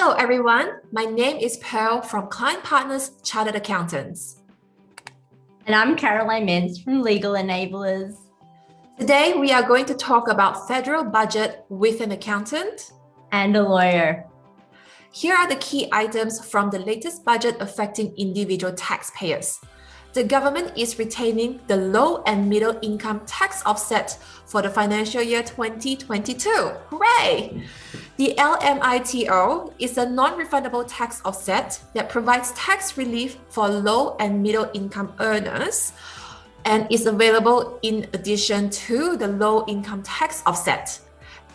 Hello everyone, my name is Pearl from Clyne Partners Chartered Accountants. And I'm Caroline Mense from Legal Enablers. Today we are going to talk about federal budget with an accountant and a lawyer. Here are the key items from the latest budget affecting individual taxpayers. The government is retaining the low and middle income tax offset for the financial year 2022. Hooray! The LMITO is a non-refundable tax offset that provides tax relief for low and middle income earners and is available in addition to the low income tax offset.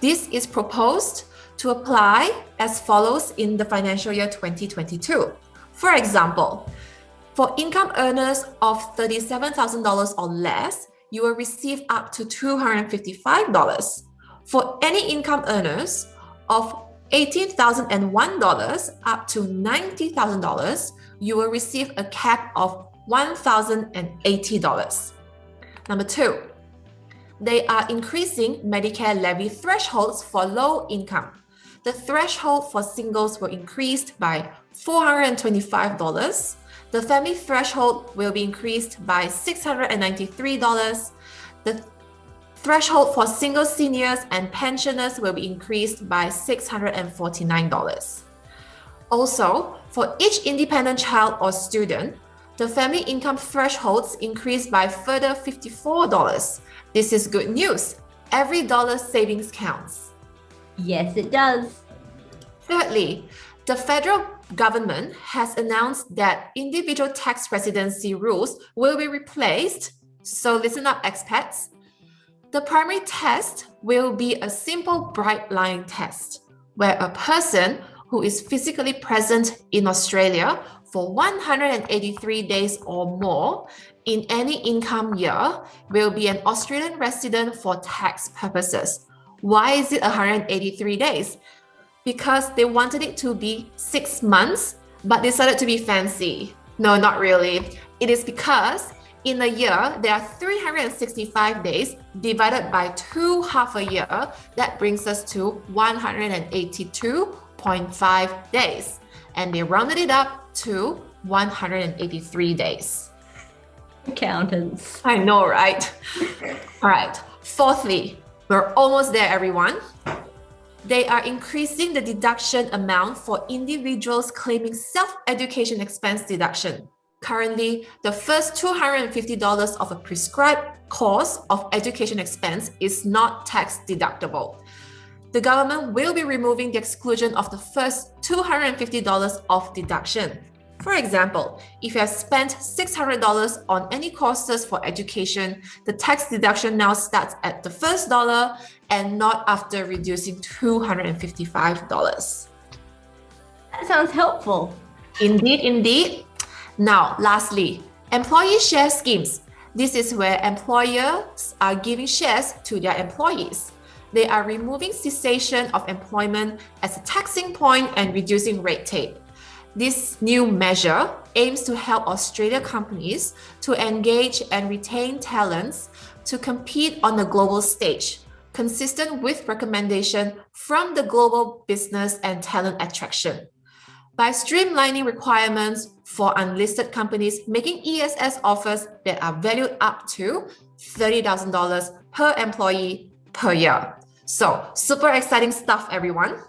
This is proposed to apply as follows in the financial year 2022. For example, for income earners of $37,000 or less, you will receive up to $255. For any income earners of $18,001 up to $90,000, you will receive a cap of $1,080. Number two, they are increasing Medicare levy thresholds for low income. The threshold for singles will increase by $425. The family threshold will be increased by $693. The threshold for single seniors and pensioners will be increased by $649. Also, for each independent child or student, the family income thresholds increased by further $54. This is good news. Every dollar savings counts. Yes, it does. Thirdly, the federal government has announced that individual tax residency rules will be replaced. So listen up, expats. The primary test will be a simple bright line test where a person who is physically present in Australia for 183 days or more in any income year will be an Australian resident for tax purposes. Why is it 183 days? Because they wanted it to be 6 months, but decided to be fancy. No, not really. It is because in a year, there are 365 days divided by 2 half a year. That brings us to 182.5 days. And they rounded it up to 183 days. Accountants. I know, right? All right. Fourthly, we're almost there, everyone. They are increasing the deduction amount for individuals claiming self-education expense deduction. Currently, the first $250 of a prescribed course of education expense is not tax deductible. The government will be removing the exclusion of the first $250 of deduction. For example, if you have spent $600 on any courses for education, the tax deduction now starts at the first dollar and not after reducing $255. That sounds helpful. Indeed, indeed. Now, lastly, employee share schemes. This is where employers are giving shares to their employees. They are removing cessation of employment as a taxing point and reducing red tape. This new measure aims to help Australian companies to engage and retain talents to compete on the global stage, consistent with recommendation from the Global Business and Talent Attraction. By streamlining requirements for unlisted companies making ESS offers that are valued up to $30,000 per employee per year. So, super exciting stuff, everyone.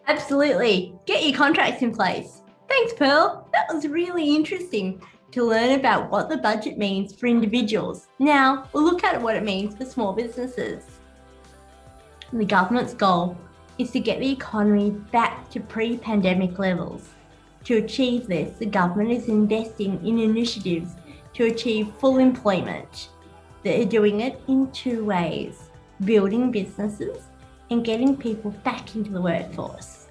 Absolutely. Get your contracts in place. Thanks, Pearl. That was really interesting to learn about what the budget means for individuals. Now, we'll look at what it means for small businesses. The government's goal is to get the economy back to pre-pandemic levels. To achieve this, the government is investing in initiatives to achieve full employment. They're doing it in 2 ways: building businesses and getting people back into the workforce.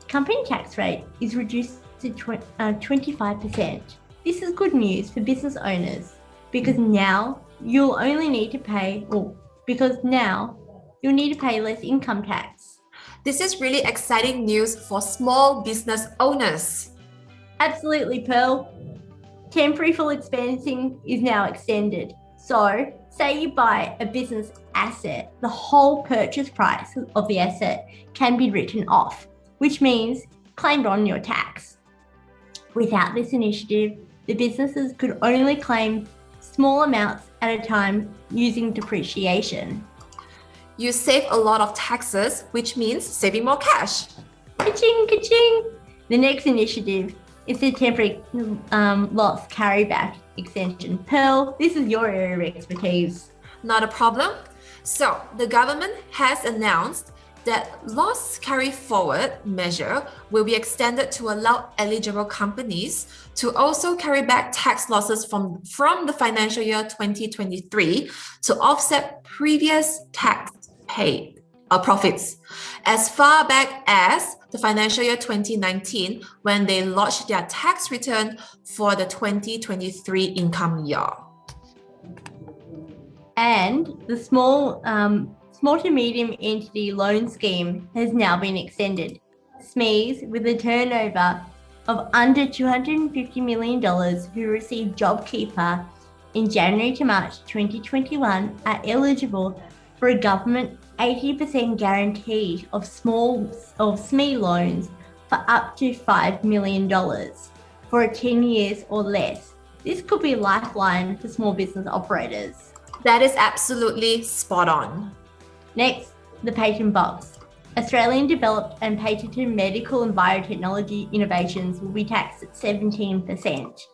Company tax rate is reduced to 25%. This is good news for business owners because now you'll need to pay less income tax. This is really exciting news for small business owners. Absolutely, Pearl. Temporary full expensing is now extended. So Say you buy a business asset, the whole purchase price of the asset can be written off, which means claimed on your tax. Without this initiative, the businesses could only claim small amounts at a time using depreciation. You save a lot of taxes, which means saving more cash. Ka-ching, ka-ching. The next initiative is the temporary loss carryback extension. Pearl, this is your area of expertise. Not a problem. So the government has announced that loss carry forward measure will be extended to allow eligible companies to also carry back tax losses from the financial year 2023 to offset previous tax paid profits as far back as the financial year 2019 when they lodged their tax return for the 2023 income year. And the small to medium entity loan scheme has now been extended. SMEs with a turnover of under $250 million who received JobKeeper in January to March 2021 are eligible for a government 80% guarantee of SME loans for up to $5 million for 10 years or less. This could be a lifeline for small business operators. That is absolutely spot on. Next, the patent box. Australian developed and patented medical and biotechnology innovations will be taxed at 17%.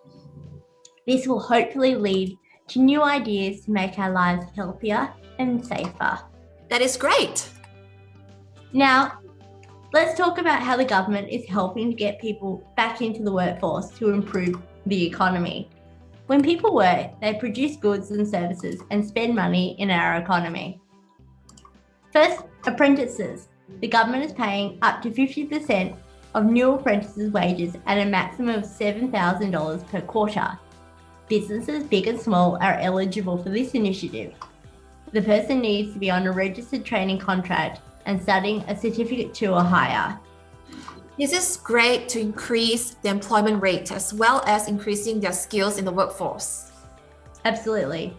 This will hopefully lead to new ideas to make our lives healthier and safer. That is great. Now, let's talk about how the government is helping to get people back into the workforce to improve the economy. When people work, they produce goods and services and spend money in our economy. First, apprentices. The government is paying up to 50% of new apprentices' wages at a maximum of $7,000 per quarter. Businesses big and small are eligible for this initiative. The person needs to be on a registered training contract and studying a certificate 2 or higher. This is great to increase the employment rate as well as increasing their skills in the workforce. Absolutely.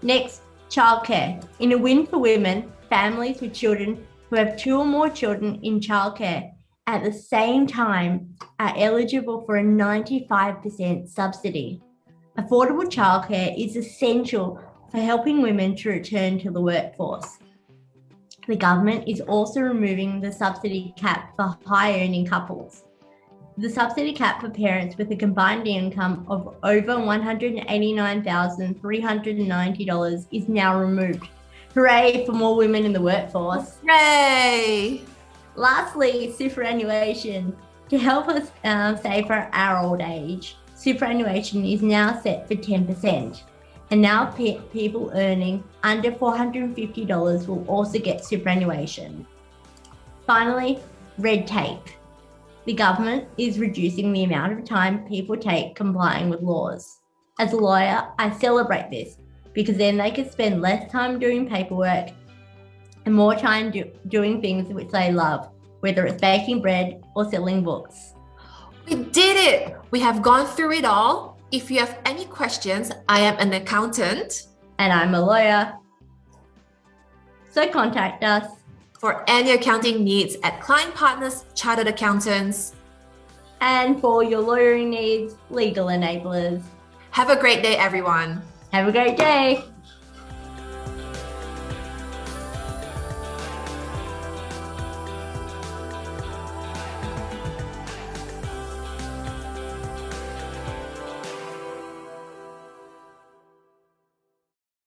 Next, childcare. In a win for women, families with children who have 2 or more children in childcare at the same time are eligible for a 95% subsidy. Affordable childcare is essential for helping women to return to the workforce. The government is also removing the subsidy cap for high-earning couples. The subsidy cap for parents with a combined income of over $189,390 is now removed. Hooray for more women in the workforce. Hooray! Lastly, superannuation. To help us save for our old age, superannuation is now set for 10%. And now people earning under $450 will also get superannuation. Finally, red tape. The government is reducing the amount of time people take complying with laws. As a lawyer, I celebrate this because then they can spend less time doing paperwork and more time doing things which they love, whether it's baking bread or selling books. We did it! We have gone through it all. If you have any questions, I am an accountant. And I'm a lawyer. So contact us For any accounting needs at Clyne Partners Chartered Accountants. and for your lawyering needs, legal enablers. Have a great day, everyone. Have a great day.